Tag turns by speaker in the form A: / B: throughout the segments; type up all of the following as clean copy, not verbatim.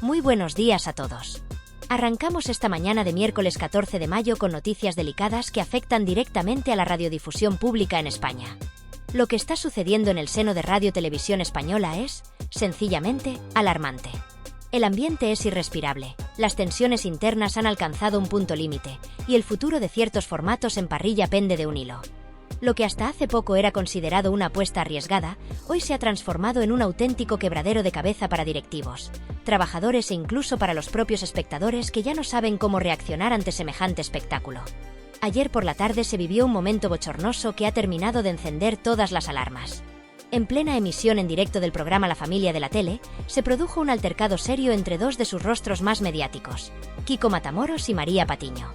A: Muy buenos días a todos. Arrancamos esta mañana de miércoles 14 de mayo con noticias delicadas que afectan directamente a la radiodifusión pública en España. Lo que está sucediendo en el seno de Radio Televisión Española es, sencillamente, alarmante. El ambiente es irrespirable, las tensiones internas han alcanzado un punto límite, y el futuro de ciertos formatos en parrilla pende de un hilo. Lo que hasta hace poco era considerado una apuesta arriesgada, hoy se ha transformado en un auténtico quebradero de cabeza para directivos, trabajadores e incluso para los propios espectadores que ya no saben cómo reaccionar ante semejante espectáculo. Ayer por la tarde se vivió un momento bochornoso que ha terminado de encender todas las alarmas. En plena emisión en directo del programa La Familia de la Tele, se produjo un altercado serio entre dos de sus rostros más mediáticos, Kiko Matamoros y María Patiño.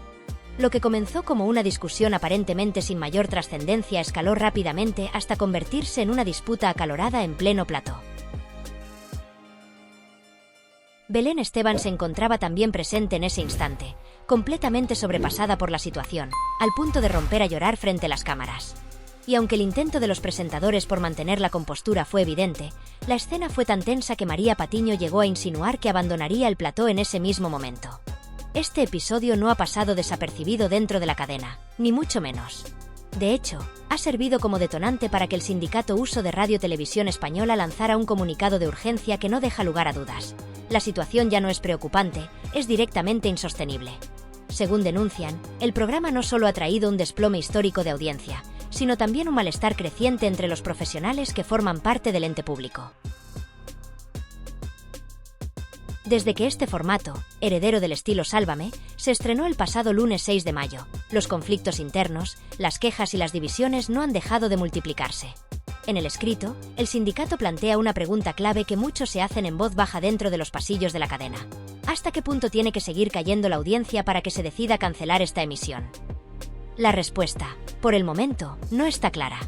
A: Lo que comenzó como una discusión aparentemente sin mayor trascendencia escaló rápidamente hasta convertirse en una disputa acalorada en pleno plató. Belén Esteban se encontraba también presente en ese instante, completamente sobrepasada por la situación, al punto de romper a llorar frente a las cámaras. Y aunque el intento de los presentadores por mantener la compostura fue evidente, la escena fue tan tensa que María Patiño llegó a insinuar que abandonaría el plató en ese mismo momento. Este episodio no ha pasado desapercibido dentro de la cadena, ni mucho menos. De hecho, ha servido como detonante para que el sindicato Uso de Radio Televisión Española lanzara un comunicado de urgencia que no deja lugar a dudas. La situación ya no es preocupante, es directamente insostenible. Según denuncian, el programa no solo ha traído un desplome histórico de audiencia, sino también un malestar creciente entre los profesionales que forman parte del ente público. Desde que este formato, heredero del estilo Sálvame, se estrenó el pasado lunes 6 de mayo, los conflictos internos, las quejas y las divisiones no han dejado de multiplicarse. En el escrito, el sindicato plantea una pregunta clave que muchos se hacen en voz baja dentro de los pasillos de la cadena. ¿Hasta qué punto tiene que seguir cayendo la audiencia para que se decida cancelar esta emisión? La respuesta, por el momento, no está clara.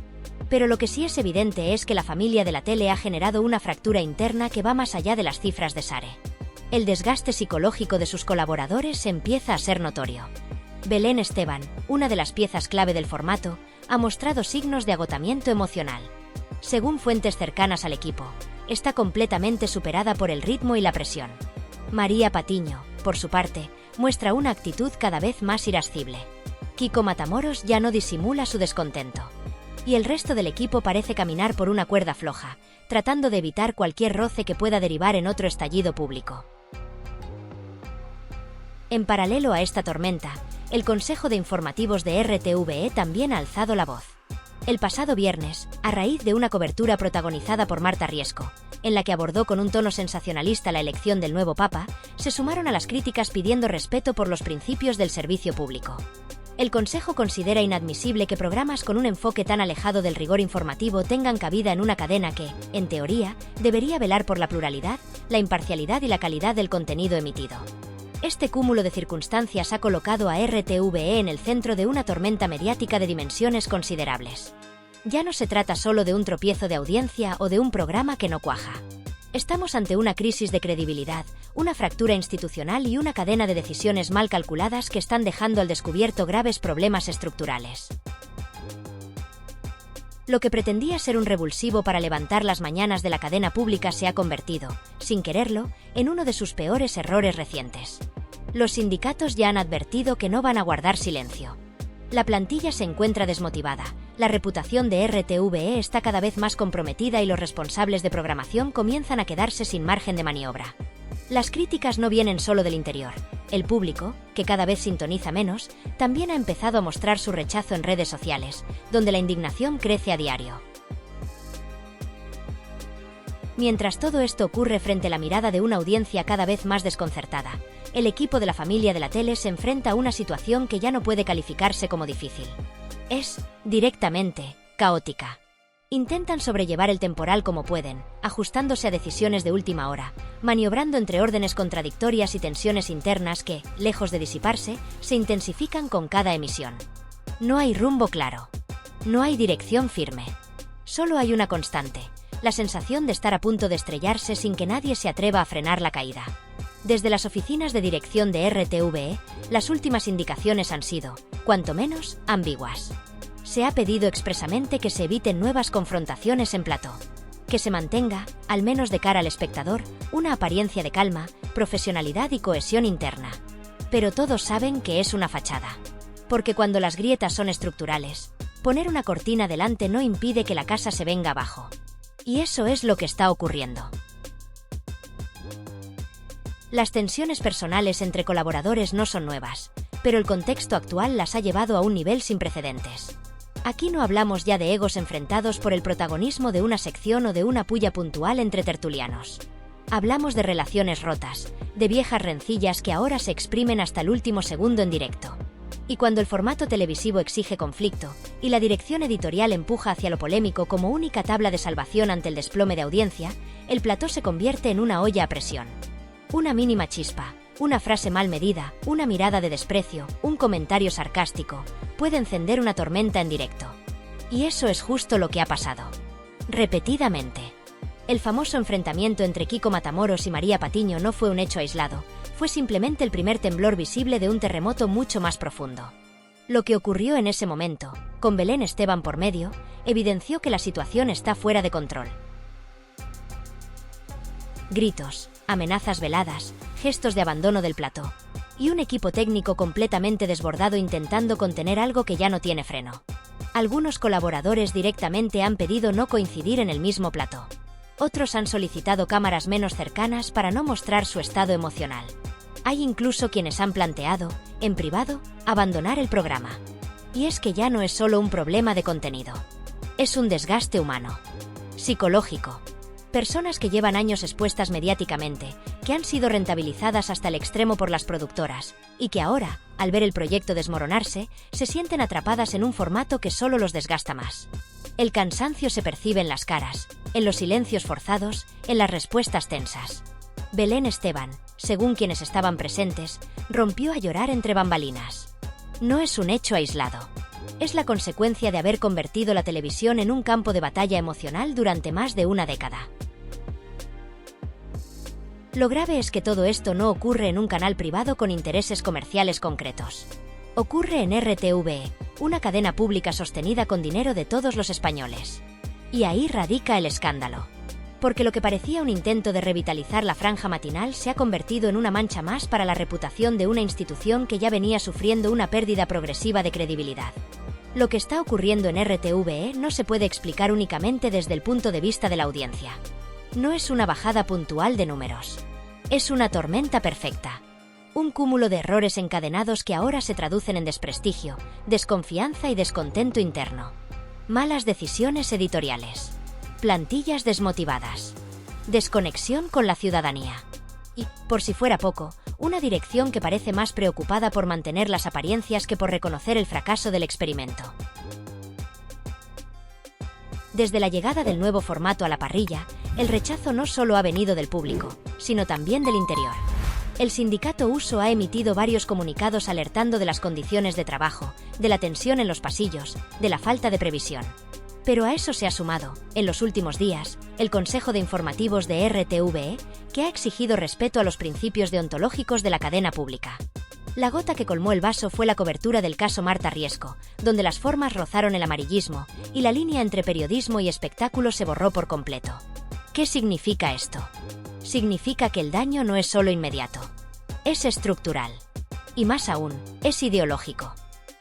A: Pero lo que sí es evidente es que La Familia de la Tele ha generado una fractura interna que va más allá de las cifras de SARE. El desgaste psicológico de sus colaboradores empieza a ser notorio. Belén Esteban, una de las piezas clave del formato, ha mostrado signos de agotamiento emocional. Según fuentes cercanas al equipo, está completamente superada por el ritmo y la presión. María Patiño, por su parte, muestra una actitud cada vez más irascible. Kiko Matamoros ya no disimula su descontento. Y el resto del equipo parece caminar por una cuerda floja, tratando de evitar cualquier roce que pueda derivar en otro estallido público. En paralelo a esta tormenta, el Consejo de Informativos de RTVE también ha alzado la voz. El pasado viernes, a raíz de una cobertura protagonizada por Marta Riesco, en la que abordó con un tono sensacionalista la elección del nuevo Papa, se sumaron a las críticas pidiendo respeto por los principios del servicio público. El Consejo considera inadmisible que programas con un enfoque tan alejado del rigor informativo tengan cabida en una cadena que, en teoría, debería velar por la pluralidad, la imparcialidad y la calidad del contenido emitido. Este cúmulo de circunstancias ha colocado a RTVE en el centro de una tormenta mediática de dimensiones considerables. Ya no se trata solo de un tropiezo de audiencia o de un programa que no cuaja. Estamos ante una crisis de credibilidad, una fractura institucional y una cadena de decisiones mal calculadas que están dejando al descubierto graves problemas estructurales. Lo que pretendía ser un revulsivo para levantar las mañanas de la cadena pública se ha convertido, sin quererlo, en uno de sus peores errores recientes. Los sindicatos ya han advertido que no van a guardar silencio. La plantilla se encuentra desmotivada, la reputación de RTVE está cada vez más comprometida y los responsables de programación comienzan a quedarse sin margen de maniobra. Las críticas no vienen solo del interior. El público, que cada vez sintoniza menos, también ha empezado a mostrar su rechazo en redes sociales, donde la indignación crece a diario. Mientras todo esto ocurre frente a la mirada de una audiencia cada vez más desconcertada, el equipo de La Familia de la Tele se enfrenta a una situación que ya no puede calificarse como difícil. Es, directamente, caótica. Intentan sobrellevar el temporal como pueden, ajustándose a decisiones de última hora, maniobrando entre órdenes contradictorias y tensiones internas que, lejos de disiparse, se intensifican con cada emisión. No hay rumbo claro. No hay dirección firme. Solo hay una constante, la sensación de estar a punto de estrellarse sin que nadie se atreva a frenar la caída. Desde las oficinas de dirección de RTVE, las últimas indicaciones han sido, cuanto menos, ambiguas. Se ha pedido expresamente que se eviten nuevas confrontaciones en plató. Que se mantenga, al menos de cara al espectador, una apariencia de calma, profesionalidad y cohesión interna. Pero todos saben que es una fachada. Porque cuando las grietas son estructurales, poner una cortina delante no impide que la casa se venga abajo. Y eso es lo que está ocurriendo. Las tensiones personales entre colaboradores no son nuevas, pero el contexto actual las ha llevado a un nivel sin precedentes. Aquí no hablamos ya de egos enfrentados por el protagonismo de una sección o de una pulla puntual entre tertulianos. Hablamos de relaciones rotas, de viejas rencillas que ahora se exprimen hasta el último segundo en directo. Y cuando el formato televisivo exige conflicto, y la dirección editorial empuja hacia lo polémico como única tabla de salvación ante el desplome de audiencia, el plató se convierte en una olla a presión. Una mínima chispa, una frase mal medida, una mirada de desprecio, un comentario sarcástico, puede encender una tormenta en directo. Y eso es justo lo que ha pasado. Repetidamente. El famoso enfrentamiento entre Kiko Matamoros y María Patiño no fue un hecho aislado, fue simplemente el primer temblor visible de un terremoto mucho más profundo. Lo que ocurrió en ese momento, con Belén Esteban por medio, evidenció que la situación está fuera de control. Gritos, amenazas veladas, gestos de abandono del plató, y un equipo técnico completamente desbordado intentando contener algo que ya no tiene freno. Algunos colaboradores directamente han pedido no coincidir en el mismo plató. Otros han solicitado cámaras menos cercanas para no mostrar su estado emocional. Hay incluso quienes han planteado, en privado, abandonar el programa. Y es que ya no es solo un problema de contenido. Es un desgaste humano, psicológico. Personas que llevan años expuestas mediáticamente, que han sido rentabilizadas hasta el extremo por las productoras, y que ahora, al ver el proyecto desmoronarse, se sienten atrapadas en un formato que solo los desgasta más. El cansancio se percibe en las caras, en los silencios forzados, en las respuestas tensas. Belén Esteban, según quienes estaban presentes, rompió a llorar entre bambalinas. No es un hecho aislado. Es la consecuencia de haber convertido la televisión en un campo de batalla emocional durante más de una década. Lo grave es que todo esto no ocurre en un canal privado con intereses comerciales concretos. Ocurre en RTVE, una cadena pública sostenida con dinero de todos los españoles. Y ahí radica el escándalo. Porque lo que parecía un intento de revitalizar la franja matinal se ha convertido en una mancha más para la reputación de una institución que ya venía sufriendo una pérdida progresiva de credibilidad. Lo que está ocurriendo en RTVE no se puede explicar únicamente desde el punto de vista de la audiencia. No es una bajada puntual de números. Es una tormenta perfecta. Un cúmulo de errores encadenados que ahora se traducen en desprestigio, desconfianza y descontento interno. Malas decisiones editoriales. Plantillas desmotivadas. Desconexión con la ciudadanía. Y, por si fuera poco, una dirección que parece más preocupada por mantener las apariencias que por reconocer el fracaso del experimento. Desde la llegada del nuevo formato a la parrilla, el rechazo no solo ha venido del público, sino también del interior. El sindicato Uso ha emitido varios comunicados alertando de las condiciones de trabajo, de la tensión en los pasillos, de la falta de previsión. Pero a eso se ha sumado, en los últimos días, el Consejo de Informativos de RTVE, que ha exigido respeto a los principios deontológicos de la cadena pública. La gota que colmó el vaso fue la cobertura del caso Marta Riesco, donde las formas rozaron el amarillismo, y la línea entre periodismo y espectáculo se borró por completo. ¿Qué significa esto? Significa que el daño no es solo inmediato. Es estructural. Y más aún, es ideológico.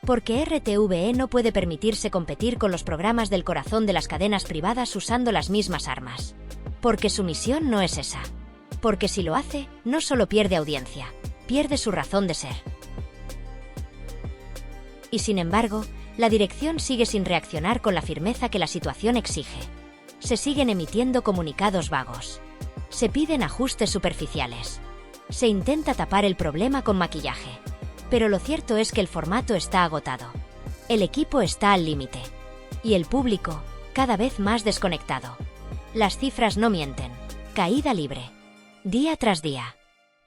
A: Porque RTVE no puede permitirse competir con los programas del corazón de las cadenas privadas usando las mismas armas. Porque su misión no es esa. Porque si lo hace, no solo pierde audiencia, pierde su razón de ser. Y sin embargo, la dirección sigue sin reaccionar con la firmeza que la situación exige. Se siguen emitiendo comunicados vagos. Se piden ajustes superficiales. Se intenta tapar el problema con maquillaje. Pero lo cierto es que el formato está agotado. El equipo está al límite. Y el público, cada vez más desconectado. Las cifras no mienten. Caída libre. Día tras día.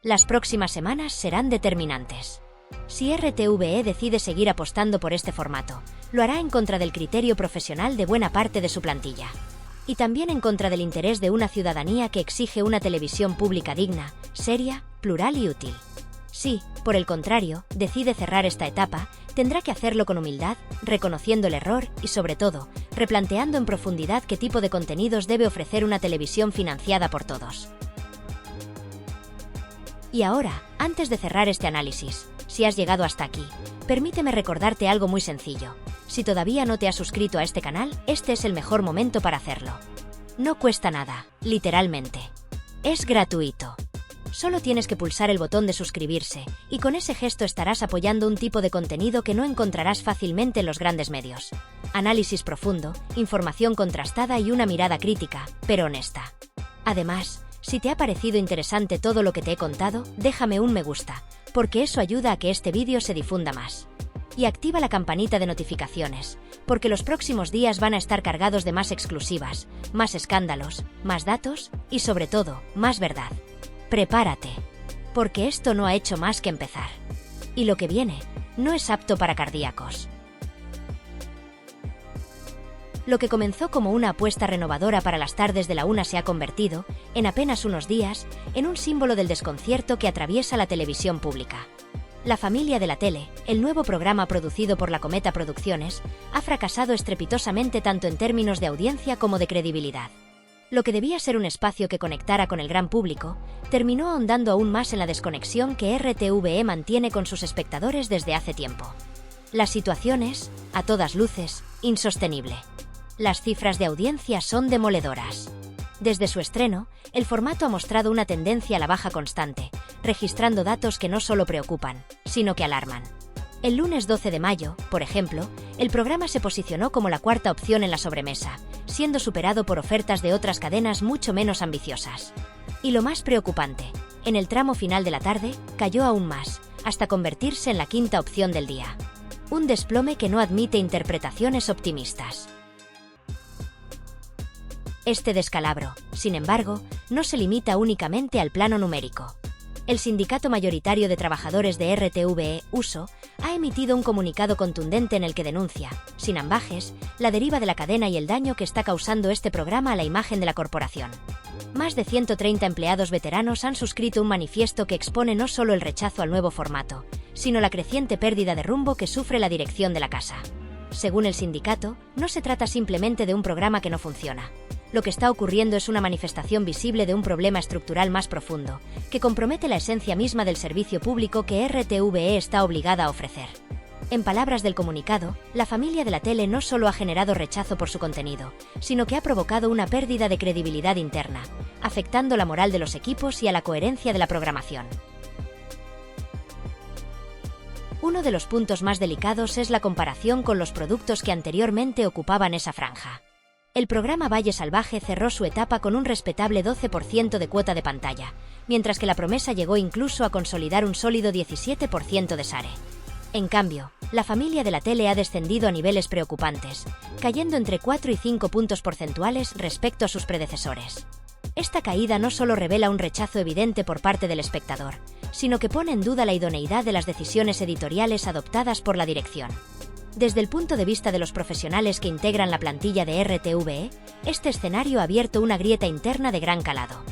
A: Las próximas semanas serán determinantes. Si RTVE decide seguir apostando por este formato, lo hará en contra del criterio profesional de buena parte de su plantilla. Y también en contra del interés de una ciudadanía que exige una televisión pública digna, seria, plural y útil. Si, por el contrario, decide cerrar esta etapa, tendrá que hacerlo con humildad, reconociendo el error y, sobre todo, replanteando en profundidad qué tipo de contenidos debe ofrecer una televisión financiada por todos. Y ahora, antes de cerrar este análisis, si has llegado hasta aquí, permíteme recordarte algo muy sencillo. Si todavía no te has suscrito a este canal, este es el mejor momento para hacerlo. No cuesta nada, literalmente. Es gratuito. Solo tienes que pulsar el botón de suscribirse, y con ese gesto estarás apoyando un tipo de contenido que no encontrarás fácilmente en los grandes medios. Análisis profundo, información contrastada y una mirada crítica, pero honesta. Además, si te ha parecido interesante todo lo que te he contado, déjame un me gusta, porque eso ayuda a que este vídeo se difunda más. Y activa la campanita de notificaciones, porque los próximos días van a estar cargados de más exclusivas, más escándalos, más datos y sobre todo, más verdad. Prepárate, porque esto no ha hecho más que empezar. Y lo que viene, no es apto para cardíacos. Lo que comenzó como una apuesta renovadora para las tardes de la una se ha convertido, en apenas unos días, en un símbolo del desconcierto que atraviesa la televisión pública. La familia de la tele, el nuevo programa producido por la Cometa Producciones, ha fracasado estrepitosamente tanto en términos de audiencia como de credibilidad. Lo que debía ser un espacio que conectara con el gran público, terminó ahondando aún más en la desconexión que RTVE mantiene con sus espectadores desde hace tiempo. La situación es, a todas luces, insostenible. Las cifras de audiencia son demoledoras. Desde su estreno, el formato ha mostrado una tendencia a la baja constante, registrando datos que no solo preocupan, sino que alarman. El lunes 12 de mayo, por ejemplo, el programa se posicionó como la cuarta opción en la sobremesa, siendo superado por ofertas de otras cadenas mucho menos ambiciosas. Y lo más preocupante, en el tramo final de la tarde, cayó aún más, hasta convertirse en la quinta opción del día. Un desplome que no admite interpretaciones optimistas. Este descalabro, sin embargo, no se limita únicamente al plano numérico. El sindicato mayoritario de trabajadores de RTVE, USO, ha emitido un comunicado contundente en el que denuncia, sin ambages, la deriva de la cadena y el daño que está causando este programa a la imagen de la corporación. Más de 130 empleados veteranos han suscrito un manifiesto que expone no solo el rechazo al nuevo formato, sino la creciente pérdida de rumbo que sufre la dirección de la casa. Según el sindicato, no se trata simplemente de un programa que no funciona. Lo que está ocurriendo es una manifestación visible de un problema estructural más profundo, que compromete la esencia misma del servicio público que RTVE está obligada a ofrecer. En palabras del comunicado, la familia de la tele no solo ha generado rechazo por su contenido, sino que ha provocado una pérdida de credibilidad interna, afectando la moral de los equipos y a la coherencia de la programación. Uno de los puntos más delicados es la comparación con los productos que anteriormente ocupaban esa franja. El programa Valle Salvaje cerró su etapa con un respetable 12% de cuota de pantalla, mientras que La Promesa llegó incluso a consolidar un sólido 17% de share. En cambio, la familia de la tele ha descendido a niveles preocupantes, cayendo entre 4 y 5 puntos porcentuales respecto a sus predecesores. Esta caída no solo revela un rechazo evidente por parte del espectador, sino que pone en duda la idoneidad de las decisiones editoriales adoptadas por la dirección. Desde el punto de vista de los profesionales que integran la plantilla de RTVE, este escenario ha abierto una grieta interna de gran calado.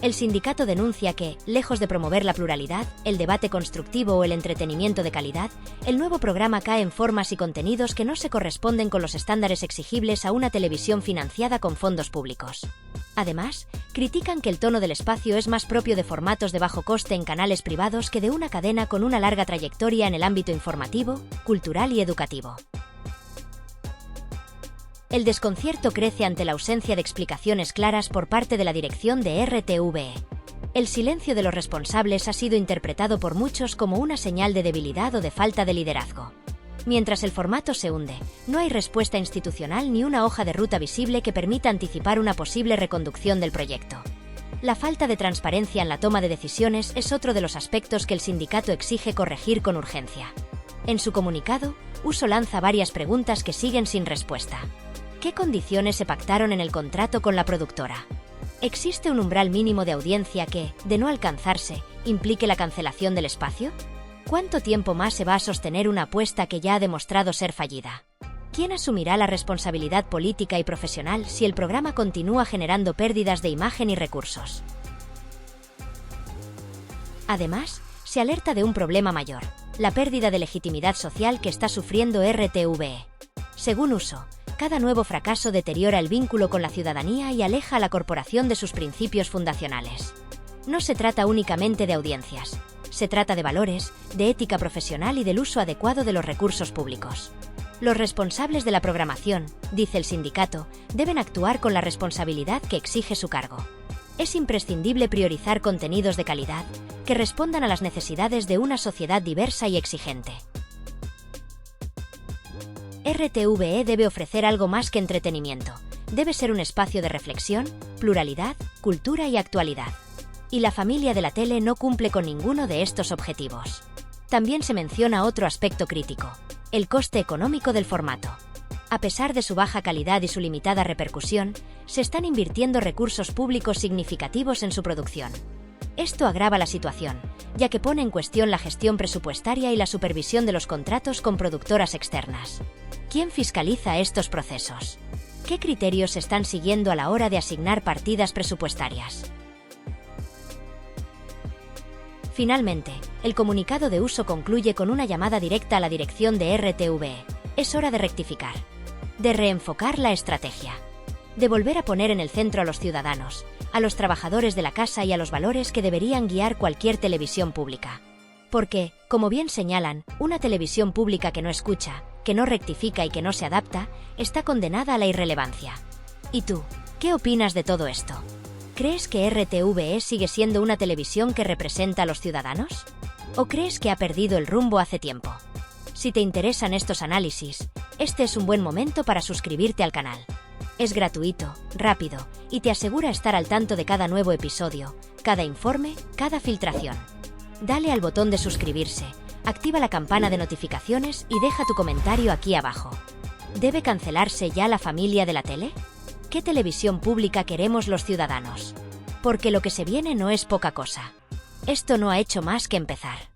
A: El sindicato denuncia que, lejos de promover la pluralidad, el debate constructivo o el entretenimiento de calidad, el nuevo programa cae en formas y contenidos que no se corresponden con los estándares exigibles a una televisión financiada con fondos públicos. Además, critican que el tono del espacio es más propio de formatos de bajo coste en canales privados que de una cadena con una larga trayectoria en el ámbito informativo, cultural y educativo. El desconcierto crece ante la ausencia de explicaciones claras por parte de la dirección de RTVE. El silencio de los responsables ha sido interpretado por muchos como una señal de debilidad o de falta de liderazgo. Mientras el formato se hunde, no hay respuesta institucional ni una hoja de ruta visible que permita anticipar una posible reconducción del proyecto. La falta de transparencia en la toma de decisiones es otro de los aspectos que el sindicato exige corregir con urgencia. En su comunicado, USO lanza varias preguntas que siguen sin respuesta. ¿Qué condiciones se pactaron en el contrato con la productora? ¿Existe un umbral mínimo de audiencia que, de no alcanzarse, implique la cancelación del espacio? ¿Cuánto tiempo más se va a sostener una apuesta que ya ha demostrado ser fallida? ¿Quién asumirá la responsabilidad política y profesional si el programa continúa generando pérdidas de imagen y recursos? Además, se alerta de un problema mayor, la pérdida de legitimidad social que está sufriendo RTVE. Según USO, Cada nuevo fracaso deteriora el vínculo con la ciudadanía y aleja a la corporación de sus principios fundacionales. No se trata únicamente de audiencias. Se trata de valores, de ética profesional y del uso adecuado de los recursos públicos. Los responsables de la programación, dice el sindicato, deben actuar con la responsabilidad que exige su cargo. Es imprescindible priorizar contenidos de calidad que respondan a las necesidades de una sociedad diversa y exigente. RTVE debe ofrecer algo más que entretenimiento. Debe ser un espacio de reflexión, pluralidad, cultura y actualidad. Y la familia de la tele no cumple con ninguno de estos objetivos. También se menciona otro aspecto crítico: el coste económico del formato. A pesar de su baja calidad y su limitada repercusión, se están invirtiendo recursos públicos significativos en su producción. Esto agrava la situación, ya que pone en cuestión la gestión presupuestaria y la supervisión de los contratos con productoras externas. ¿Quién fiscaliza estos procesos? ¿Qué criterios se están siguiendo a la hora de asignar partidas presupuestarias? Finalmente, el comunicado de uso concluye con una llamada directa a la dirección de RTVE. Es hora de rectificar, de reenfocar la estrategia, de volver a poner en el centro a los ciudadanos, a los trabajadores de la casa y a los valores que deberían guiar cualquier televisión pública. Porque, como bien señalan, una televisión pública que no escucha, que no rectifica y que no se adapta, está condenada a la irrelevancia. ¿Y tú, qué opinas de todo esto? ¿Crees que RTVE sigue siendo una televisión que representa a los ciudadanos? ¿O crees que ha perdido el rumbo hace tiempo? Si te interesan estos análisis, este es un buen momento para suscribirte al canal. Es gratuito, rápido, y te asegura estar al tanto de cada nuevo episodio, cada informe, cada filtración. Dale al botón de suscribirse, activa la campana de notificaciones y deja tu comentario aquí abajo. ¿Debe cancelarse ya la familia de la tele? ¿Qué televisión pública queremos los ciudadanos? Porque lo que se viene no es poca cosa. Esto no ha hecho más que empezar.